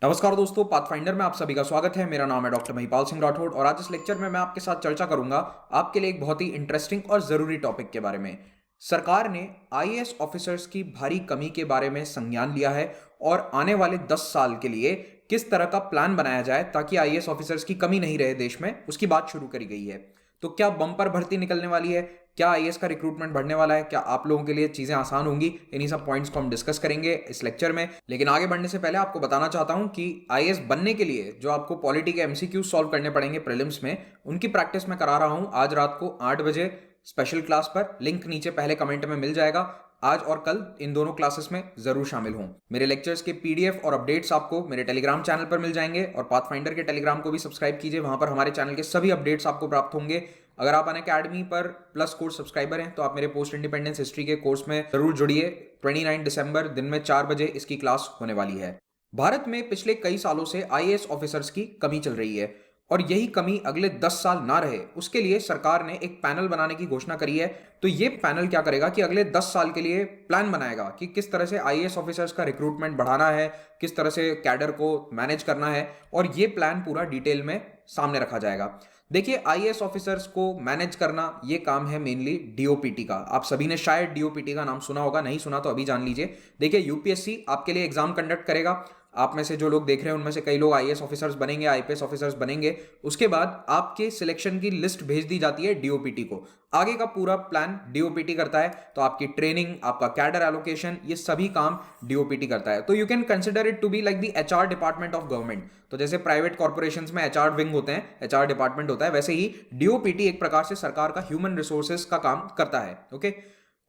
नमस्कार दोस्तों, पाथफाइंडर में आप सभी का स्वागत है। मेरा नाम है डॉक्टर महिपाल सिंह राठौड़ और आज इस लेक्चर में मैं आपके साथ चर्चा करूंगा आपके लिए एक बहुत ही इंटरेस्टिंग और ज़रूरी टॉपिक के बारे में। सरकार ने आईएएस ऑफिसर्स की भारी कमी के बारे में संज्ञान लिया है और आने वाले 10 साल के लिए किस तरह का प्लान बनाया जाए ताकि आईएएस ऑफिसर्स की कमी नहीं रहे देश में, उसकी बात शुरू करी गई है। तो क्या बम्पर भर्ती निकलने वाली है? क्या आईएएस का रिक्रूटमेंट बढ़ने वाला है? क्या आप लोगों के लिए चीजें आसान होंगी? इन्हीं सब पॉइंट्स को हम डिस्कस करेंगे इस लेक्चर में। लेकिन आगे बढ़ने से पहले आपको बताना चाहता हूं कि आईएएस बनने के लिए जो आपको पॉलिटी के एमसीक्यू सॉल्व करने पड़ेंगे प्रीलिम्स में, उनकी प्रैक्टिस मैं करा रहा हूं आज रात को 8 बजे स्पेशल क्लास पर। लिंक नीचे पहले कमेंट में मिल जाएगा। आज और कल इन दोनों क्लासेस में जरूर शामिल हों। मेरे लेक्चर्स के पीडीएफ और अपडेट्स आपको मेरे टेलीग्राम चैनल पर मिल जाएंगे और पाथफाइंडर के टेलीग्राम को भी सब्सक्राइब कीजिए, वहां पर हमारे चैनल के सभी अपडेट्स आपको प्राप्त होंगे। अगर आप अनअकैडमी पर प्लस कोर्स सब्सक्राइबर हैं तो आप मेरे पोस्ट इंडिपेंडेंस हिस्ट्री के कोर्स में जरूर जुड़िए। 29 दिसंबर दिन में 4 बजे इसकी क्लास होने वाली है। भारत में पिछले कई सालों से आईएएस ऑफिसर्स की कमी चल रही है और यही कमी अगले 10 साल ना रहे, उसके लिए सरकार ने एक पैनल बनाने की घोषणा करी है। तो ये पैनल क्या करेगा कि अगले 10 साल के लिए प्लान बनाएगा कि किस तरह से आईएएस ऑफिसर्स का रिक्रूटमेंट बढ़ाना है, किस तरह से कैडर को मैनेज करना है, और ये प्लान पूरा डिटेल में सामने रखा जाएगा। देखिए, आईएएस ऑफिसर्स को मैनेज करना ये काम है मेनली डीओपीटी का। आप सभी ने शायद डीओपीटी का नाम सुना होगा, नहीं सुना तो अभी जान लीजिए। देखिए, यूपीएससी आपके लिए एग्जाम कंडक्ट करेगा। आप में से जो लोग देख रहे हैं उनमें से कई लोग आईएएस ऑफिसर्स बनेंगे, आईपीएस ऑफिसर्स बनेंगे। उसके बाद आपके सिलेक्शन की लिस्ट भेज दी जाती है डीओपीटी को। आगे का पूरा प्लान डीओपीटी करता है। तो आपकी ट्रेनिंग, आपका कैडर एलोकेशन, ये सभी काम डीओपीटी करता है। तो you can consider it to be like the HR department of government. तो जैसे प्राइवेट कॉर्पोरेशंस में एचआर विंग होते हैं, एचआर डिपार्टमेंट होता है, वैसे ही डीओपीटी एक प्रकार से सरकार का ह्यूमन रिसोर्सेज का काम करता है। ओके,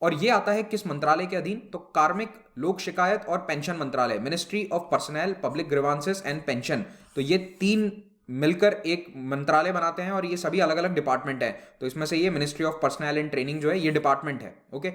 और ये आता है किस मंत्रालय के अधीन? तो कार्मिक, लोक शिकायत और पेंशन मंत्रालय, ministry of personal, public grievances and pension. तो ये तीन मिलकर एक मंत्रालय बनाते हैं और ये सभी अलग अलग डिपार्टमेंट है। तो इसमें से ये ministry of personal and training जो है ये डिपार्टमेंट है। ओके,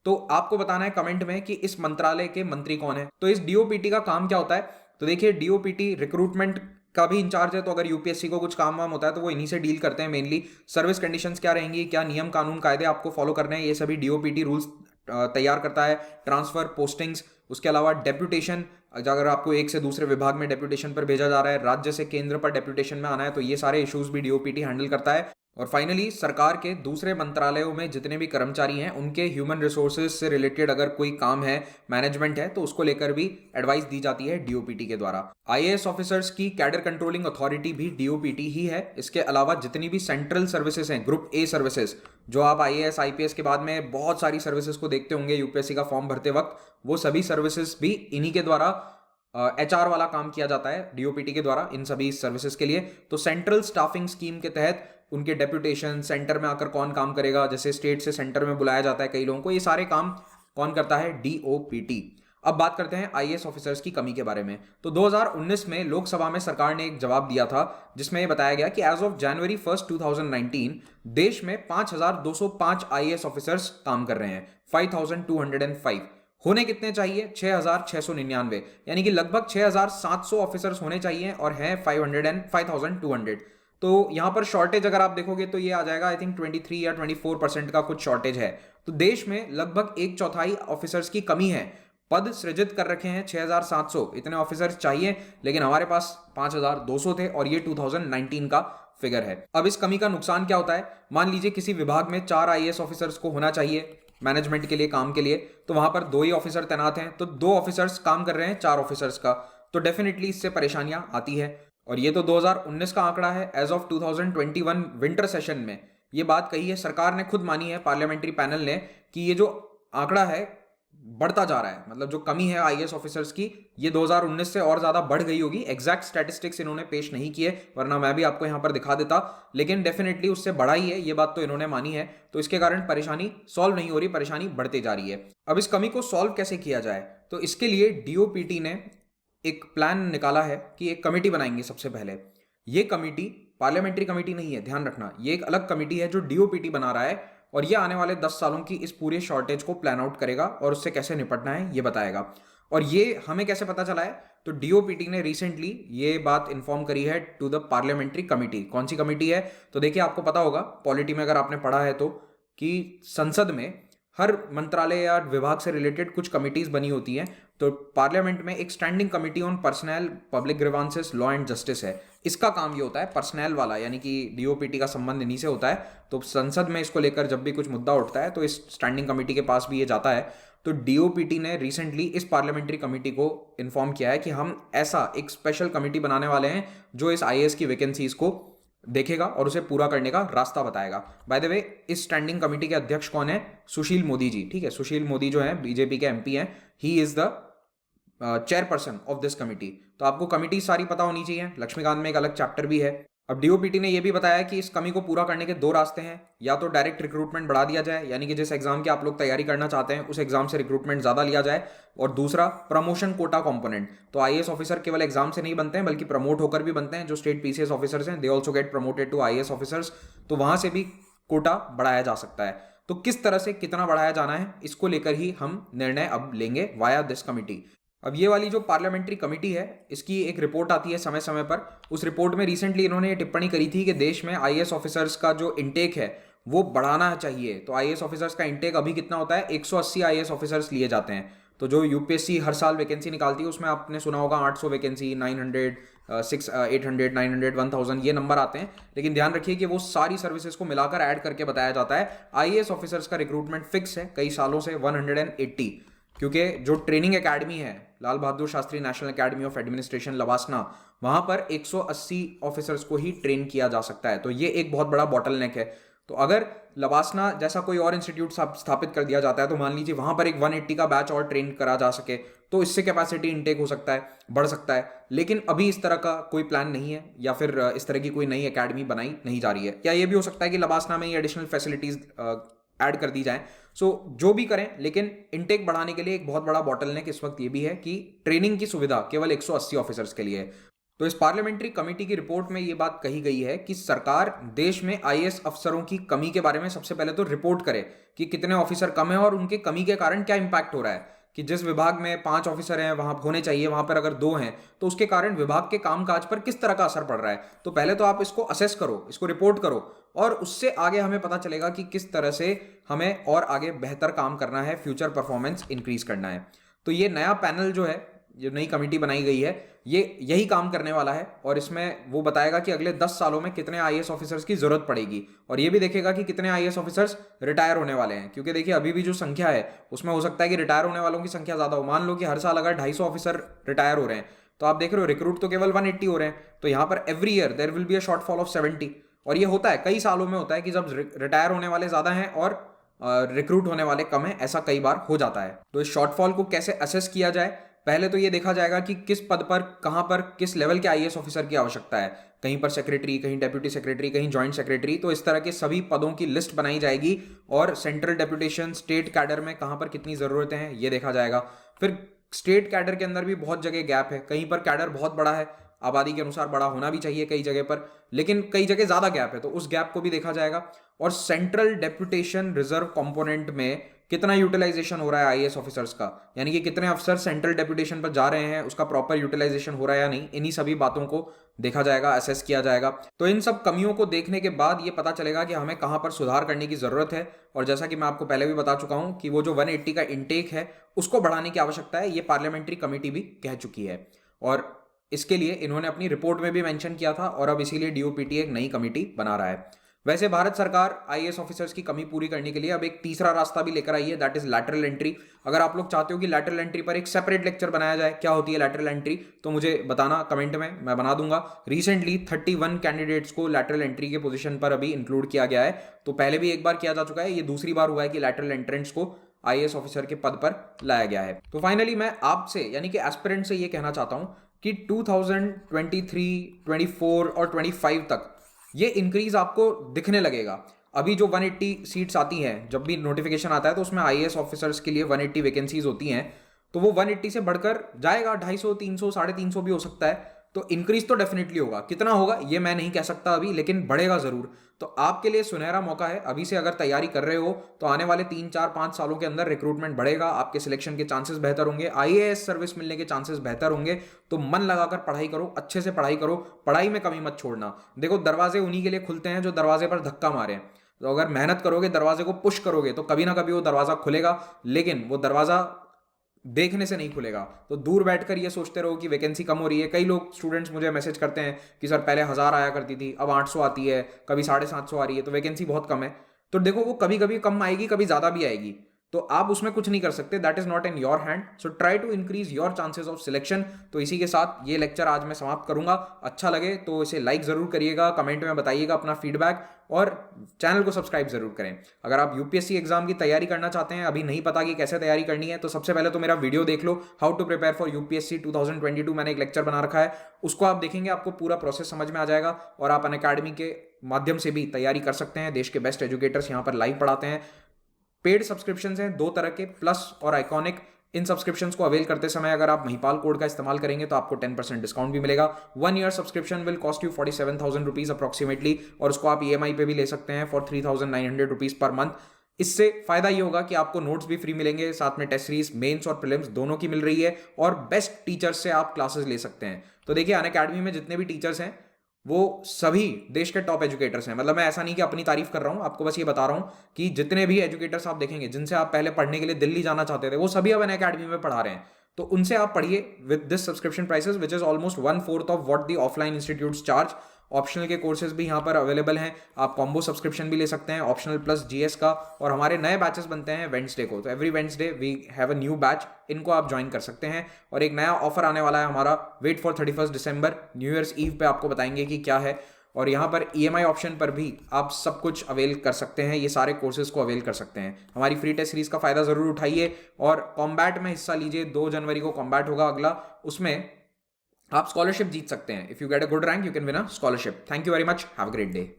तो आपको बताना है कमेंट में कि इस मंत्रालय के मंत्री कौन है। तो इस डीओपीटी का काम क्या होता है? तो देखिए, डीओपीटी रिक्रूटमेंट का भी इंचार्ज है। तो अगर यूपीएससी को कुछ काम वाम होता है तो वो इन्हीं से डील करते हैं मेनली। सर्विस कंडीशंस क्या रहेंगी, क्या नियम कानून कायदे आपको फॉलो करने हैं, ये सभी डीओपीटी रूल्स तैयार करता है। ट्रांसफर, पोस्टिंग्स, उसके अलावा डेप्यूटेशन, अगर आपको एक से दूसरे विभाग में डेप्यूटेशन पर भेजा जा रहा है, राज्य से केंद्र पर डेप्यूटेशन में आना है, तो ये सारे इश्यूज भी डीओपीटी हैंडल करता है। और फाइनली सरकार के दूसरे मंत्रालयों में जितने भी कर्मचारी हैं उनके ह्यूमन रिसोर्सेज से रिलेटेड अगर कोई काम है, मैनेजमेंट है, तो उसको लेकर भी एडवाइस दी जाती है डीओपीटी के द्वारा। आईएएस ऑफिसर्स की कैडर कंट्रोलिंग अथॉरिटी भी डीओपीटी ही है। इसके अलावा जितनी भी सेंट्रल सर्विसेज हैं, ग्रुप ए सर्विसेज, जो आप आईएएस आईपीएस के बाद में बहुत सारी सर्विसेज को देखते होंगे यूपीएससी का फॉर्म भरते वक्त, वो सभी सर्विसेज भी इन्हीं के द्वारा एचआर वाला काम किया जाता है डीओपीटी के द्वारा इन सभी सर्विसेज के लिए। तो सेंट्रल स्टाफिंग स्कीम के तहत उनके डेप्यूटेशन, सेंटर में आकर कौन काम करेगा, जैसे स्टेट से सेंटर में बुलाया जाता है कई लोगों को, ये सारे काम कौन करता है? डीओपीटी। अब बात करते हैं आईएएस ऑफिसर्स की कमी के बारे में। तो 2019 में लोकसभा में सरकार ने एक जवाब दिया था जिसमें यह बताया गया कि एज ऑफ जनवरी 1 2019 देश में 5205 आईएएस ऑफिसर्स काम कर रहे हैं। 5205 होने कितने चाहिए? 6699, यानी कि लगभग 6700 ऑफिसर्स होने चाहिए और हैं 5200। तो यहां पर शॉर्टेज अगर आप देखोगे तो ये आ जाएगा, आई थिंक 23 या 24% का कुछ शॉर्टेज है। तो देश में लगभग एक चौथाई ऑफिसर्स की कमी है। पद सृजित कर रखे हैं 6700, इतने ऑफिसर्स चाहिए, लेकिन हमारे पास 5200 थे और ये 2019 का फिगर है। अब इस कमी का नुकसान क्या होता है? मान लीजिए किसी विभाग में 4 आईएएस ऑफिसर्स को होना चाहिए मैनेजमेंट के लिए, काम के लिए, तो वहां पर 2 ही ऑफिसर तैनात हैं, तो 2 ऑफिसर्स काम कर रहे हैं 4 ऑफिसर्स का। तो डेफिनेटली इससे परेशानियां आती है। और ये तो 2019 का आंकड़ा है। एज ऑफ 2021 विंटर सेशन में ये बात कही है, सरकार ने खुद मानी है, पार्लियामेंट्री पैनल ने, कि ये जो आंकड़ा है बढ़ता जा रहा है। मतलब जो कमी है आईएएस ऑफिसर्स की, ये 2019 से और ज्यादा बढ़ गई होगी। एग्जैक्ट स्टैटिस्टिक्स इन्होंने पेश नहीं किए, वरना मैं भी आपको यहां पर दिखा देता, लेकिन डेफिनेटली उससे बढ़ा ही है, ये बात तो इन्होंने मानी है। तो इसके कारण परेशानी सॉल्व नहीं हो रही, परेशानी बढ़ती जा रही है। अब इस कमी को सॉल्व कैसे किया जाए? तो इसके लिए डीओपीटी ने एक प्लान निकाला है कि एक कमेटी बनाएंगे सबसे पहले। ये कमेटी पार्लियामेंट्री कमेटी नहीं है, ध्यान रखना, ये एक अलग कमेटी है जो डीओपीटी बना रहा है और ये आने वाले 10 सालों की इस पूरे शॉर्टेज को प्लान आउट करेगा और उससे कैसे निपटना है ये बताएगा। और ये हमें कैसे पता चला है? तो डीओपीटी ने रिसेंटली ये बात इन्फॉर्म करी है टू द पार्लियामेंट्री कमेटी। कौन सी कमेटी है? तो देखिए, आपको पता होगा पॉलिटी में अगर आपने पढ़ा है तो, कि संसद में हर मंत्रालय या विभाग से रिलेटेड कुछ कमिटीज बनी होती हैं। तो पार्लियामेंट में एक standing committee on personnel public grievances law and justice है। इसका काम ये होता है पर्सनल वाला, यानी कि डीओपीटी का संबंध इन्हीं से होता है। तो संसद में इसको लेकर जब भी कुछ मुद्दा उठता है तो इस स्टैंडिंग कमिटी के पास भी ये जाता है। तो डीओपीटी ने रिसेंटली इस पार्लियामेंट्री कमेटी को इन्फॉर्म किया है कि हम ऐसा एक स्पेशल कमेटी बनाने वाले हैं जो इस आईएएस की वैकेंसीज को देखेगा और उसे पूरा करने का रास्ता बताएगा। बाय द वे, इस स्टैंडिंग कमेटी के अध्यक्ष कौन है? सुशील मोदी जी। ठीक है, सुशील मोदी जो है बीजेपी के एमपी हैं। He is the chairperson of this committee. तो आपको कमिटी सारी पता होनी चाहिए। लक्ष्मीकांत में एक अलग चैप्टर भी है। अब डीओपीटी ने यह भी बताया कि इस कमी को पूरा करने के दो रास्ते हैं। या तो डायरेक्ट रिक्रूटमेंट बढ़ा दिया जाए, यानी कि जिस एग्जाम की आप लोग तैयारी करना चाहते हैं उस एग्जाम से रिक्रूटमेंट ज्यादा लिया जाए। और दूसरा, प्रमोशन कोटा कंपोनेंट। तो आईएएस ऑफिसर केवल एग्जाम से नहीं बनते हैं बल्कि प्रमोट होकर भी बनते हैं। जो स्टेट पीसीएस ऑफिसर्स हैं, they also get promoted to IAS officers. तो वहां से भी कोटा बढ़ाया जा सकता है। तो किस तरह से कितना बढ़ाया जाना है, इसको लेकर ही हम निर्णय अब लेंगे वाया दिस कमिटी। अब ये वाली जो पार्लियामेंट्री कमेटी है, इसकी एक रिपोर्ट आती है समय समय पर। उस रिपोर्ट में रिसेंटली इन्होंने ये टिप्पणी करी थी कि देश में आईएएस ऑफिसर्स का जो इंटेक है वो बढ़ाना चाहिए। तो आईएएस ऑफिसर्स का इंटेक अभी कितना होता है? 180 आईएएस ऑफिसर्स लिए जाते हैं। तो जो यूपीएससी हर साल वैकेंसी निकालती है उसमें आपने सुना होगा 800 वैकेंसी, 900, 800, 900, 1000 ये नंबर आते हैं। लेकिन ध्यान रखिए कि वो सारी सर्विसेज को मिलाकर ऐड करके बताया जाता है। आईएएस ऑफिसर्स का रिक्रूटमेंट फिक्स है कई सालों से 180, क्योंकि जो ट्रेनिंग एकेडमी है Lal Bahadur Shastri national academy of administration LBSNAA, वहां पर 180 ऑफिसर्स को ही ट्रेन किया जा सकता है। तो ये एक बहुत बड़ा बॉटलनेक है। तो अगर लवासना जैसा कोई और इंस्टीट्यूट स्थापित कर दिया जाता है, तो मान लीजिए वहां पर एक 180 का बैच और ट्रेन करा जा सके, तो इससे कैपेसिटी इनटेक हो सकता है, बढ़ सकता है। लेकिन अभी इस तरह का कोई प्लान नहीं है, या फिर इस तरह की कोई नई एकेडमी बनाई नहीं जा रही है। या ये भी हो सकता है कि लवासना में ही एडिशनल फैसिलिटीज ऐड कर दी जाए। सो जो भी करें, लेकिन इनटेक बढ़ाने के लिए एक बहुत बड़ा बॉटलनेक इस वक्त ये भी है कि ट्रेनिंग की सुविधा केवल 180 ऑफिसर्स के लिए है। तो इस पार्लियामेंट्री कमेटी की रिपोर्ट में ये बात कही गई है कि सरकार देश में आईएएस अफसरों की कमी के बारे में सबसे पहले तो रिपोर्ट करे कि कितने ऑफिसर कम है और उनके कमी के कारण क्या इंपैक्ट हो रहा है। कि जिस विभाग में 5 ऑफिसर हैं वहां होने चाहिए, वहां पर अगर 2 हैं, तो उसके कारण विभाग के कामकाज पर किस तरह का असर पड़ रहा है। तो पहले तो आप इसको असेस करो, इसको रिपोर्ट करो, और उससे आगे हमें पता चलेगा कि किस तरह से हमें और आगे बेहतर काम करना है, फ्यूचर परफॉर्मेंस इंक्रीज करना है। तो ये नया पैनल जो है, जो नई कमेटी बनाई गई है, ये यही काम करने वाला है। और इसमें वो बताएगा कि अगले 10 सालों में कितने आईएएस ऑफिसर्स की जरूरत पड़ेगी, और ये भी देखेगा कि कितने आईएएस ऑफिसर्स रिटायर होने वाले हैं। क्योंकि देखिए अभी भी जो संख्या है उसमें हो सकता है कि रिटायर होने वालों की संख्या ज्यादा हो। मान लो कि हर साल अगर 250 ऑफिसर रिटायर हो रहे हैं, तो आप देख रहे हो रिक्रूट तो केवल 180 हो रहे हैं। तो यहाँ पर every year there will be a shortfall of 70। और ये होता है कई सालों में, होता है कि जब रिटायर होने वाले ज्यादा हैं और रिक्रूट होने वाले कम हैं, ऐसा कई बार हो जाता है। तो इस शॉर्टफॉल को कैसे असेस किया जाए? पहले तो ये देखा जाएगा कि किस पद पर, कहां पर, किस लेवल के आईएएस ऑफिसर की आवश्यकता है। कहीं पर सेक्रेटरी, कहीं डेप्यूटी सेक्रेटरी, कहीं जॉइंट सेक्रेटरी। तो इस तरह के सभी पदों की लिस्ट बनाई जाएगी, और सेंट्रल डेप्यूटेशन, स्टेट कैडर में कहां पर कितनी जरूरतें हैं ये देखा जाएगा। फिर स्टेट कैडर के अंदर भी बहुत जगह गैप है। कहीं पर कैडर बहुत बड़ा है, आबादी के अनुसार बड़ा होना भी चाहिए कई जगह पर, लेकिन कई जगह ज्यादा गैप है, तो उस गैप को भी देखा जाएगा। और सेंट्रल डेप्यूटेशन रिजर्व कंपोनेंट में कितना यूटिलाइजेशन हो रहा है आईएएस ऑफिसर्स का, यानी कि कितने अफसर सेंट्रल डेप्यूटेशन पर जा रहे हैं, उसका प्रॉपर यूटिलाइजेशन हो रहा है या नहीं, इन्हीं सभी बातों को देखा जाएगा, असेस किया जाएगा। तो इन सब कमियों को देखने के बाद ये पता चलेगा कि हमें कहां पर सुधार करने की जरूरत है। और जैसा कि मैं आपको पहले भी बता चुका हूं कि वो जो 180 का इंटेक है उसको बढ़ाने की आवश्यकता है, ये पार्लियामेंट्री कमेटी भी कह चुकी है। और इसके लिए इन्होंने अपनी रिपोर्ट में भी मेंशन किया था, और अब इसीलिए डीओपीटी एक नई कमेटी बना रहा है। वैसे भारत सरकार आईएएस ऑफिसर्स की कमी पूरी करने के लिए अब एक तीसरा रास्ता भी लेकर आई है, दैट इज लैटरल एंट्री। अगर आप लोग चाहते हो कि लैटरल एंट्री पर एक सेपरेट लेक्चर बनाया जाए, क्या होती है लैटरल एंट्री, तो मुझे बताना कमेंट में, मैं बना दूंगा। रिसेंटली 31 कैंडिडेट्स को लैटरल एंट्री के पोजीशन पर अभी इंक्लूड किया गया है। तो पहले भी एक बार किया जा चुका है, ये दूसरी बार हुआ है कि लैटरल एंट्रेंट्स को आईएएस ऑफिसर के पद पर लाया गया है। तो फाइनली मैं आपसे, यानी कि एस्पिरेंट से, ये कहना चाहता हूं कि 2023, 24 और 25 तक ये इंक्रीज आपको दिखने लगेगा। अभी जो 180 सीट्स आती हैं, जब भी नोटिफिकेशन आता है तो उसमें आईएएस ऑफिसर्स के लिए 180 वैकेंसीज होती हैं, तो वो 180 से बढ़कर जाएगा 250, 300, 350 भी हो सकता है। तो इंक्रीज तो डेफिनेटली होगा। कितना होगा ये मैं नहीं कह सकता अभी, लेकिन बढ़ेगा जरूर। तो आपके लिए सुनहरा मौका है, अभी से अगर तैयारी कर रहे हो तो आने वाले 3, 4, 5 सालों के अंदर रिक्रूटमेंट बढ़ेगा, आपके सिलेक्शन के चांसेस बेहतर होंगे, आईएएस सर्विस मिलने के चांसेस बेहतर होंगे। तो मन लगाकर पढ़ाई करो, अच्छे से पढ़ाई करो, पढ़ाई में कमी मत छोड़ना। देखो दरवाजे उन्हीं के लिए खुलते हैं जो दरवाजे पर धक्का मारे। तो अगर मेहनत करोगे, दरवाजे को पुश करोगे, तो कभी ना कभी वो दरवाजा खुलेगा, लेकिन वो दरवाजा देखने से नहीं खुलेगा। तो दूर बैठकर ये सोचते रहो कि वैकेंसी कम हो रही है। कई लोग स्टूडेंट्स मुझे मैसेज करते हैं कि सर पहले 1000 आया करती थी, अब 800 आती है, कभी 750 आ रही है, तो वैकेंसी बहुत कम है। तो देखो, वो कभी कभी कम आएगी, कभी ज़्यादा भी आएगी, तो आप उसमें कुछ नहीं कर सकते। That is not in your hand. So try to increase your chances of selection. तो इसी के साथ ये लेक्चर आज मैं समाप्त करूंगा। अच्छा लगे तो इसे लाइक जरूर करिएगा, कमेंट में बताइएगा अपना फीडबैक, और चैनल को सब्सक्राइब जरूर करें। अगर आप यूपीएससी एग्जाम की तैयारी करना चाहते हैं, अभी नहीं पता कि कैसे तैयारी करनी है, तो सबसे पहले तो मेरा वीडियो देख लो, how to prepare for UPSC 2022। मैंने एक लेक्चर बना रखा है, उसको आप देखेंगे, आपको पूरा प्रोसेस समझ में आ जाएगा, और आप अनअकैडमी के माध्यम से भी तैयारी कर सकते हैं। देश के बेस्ट एजुकेटर्स यहाँ पर लाइव पढ़ाते हैं। पेड सब्सक्रिप्शन हैं दो तरह के, प्लस और आइकॉनिक। इन सब्सक्रिप्शंस को अवेल करते समय अगर आप महिपाल कोड का इस्तेमाल करेंगे तो आपको 10% डिस्काउंट भी मिलेगा। 1 year subscription will cost you 47,000 rupees approximately, और उसको आप ईएमआई पे भी ले सकते हैं फॉर 3,900 रुपीज पर मंथ। इससे फायदा ये होगा कि आपको नोट्स भी फ्री मिलेंगे, साथ में टेस्ट सीरीज, मेंस और प्रीलिम्स दोनों की मिल रही है, और बेस्ट टीचर्स से आप क्लासेस ले सकते हैं। तो देखिए, अनअकैडमी में जितने भी टीचर्स हैं वो सभी देश के टॉप एजुकेटर्स हैं। मतलब मैं ऐसा नहीं कि अपनी तारीफ कर रहा हूं, आपको बस ये बता रहा हूं कि जितने भी एजुकेटर्स आप देखेंगे, जिनसे आप पहले पढ़ने के लिए दिल्ली जाना चाहते थे, वो सभी अब अनअकैडमी में पढ़ा रहे हैं। तो उनसे आप पढ़िए with this subscription prices, which is almost 1/4 of what the offline institutes charge. Optional के कोर्सेज भी यहाँ पर अवेलेबल हैं, आप कॉम्बो सब्सक्रिप्शन भी ले सकते हैं, ऑप्शनल प्लस जीएस का। और हमारे नए बैचेस बनते हैं वेडनेसडे को, तो every Wednesday we have a new batch, इनको आप ज्वाइन कर सकते हैं। और एक नया ऑफर आने वाला है हमारा, wait for 31 December, new year's eve पे आपको बताएंगे कि क्या है। और यहाँ पर ईएमआई ऑप्शन पर भी आप सब कुछ अवेल कर सकते हैं, ये सारे कोर्सेज को अवेल कर सकते हैं। हमारी फ्री टेस्ट सीरीज का फायदा जरूर उठाइए, और कॉम्बैट में हिस्सा लीजिए। 2 जनवरी को कॉम्बैट होगा अगला, उसमें आप स्कॉलरशिप जीत सकते हैं। If you get a good rank, you can win a scholarship. Thank you very much, have a great day.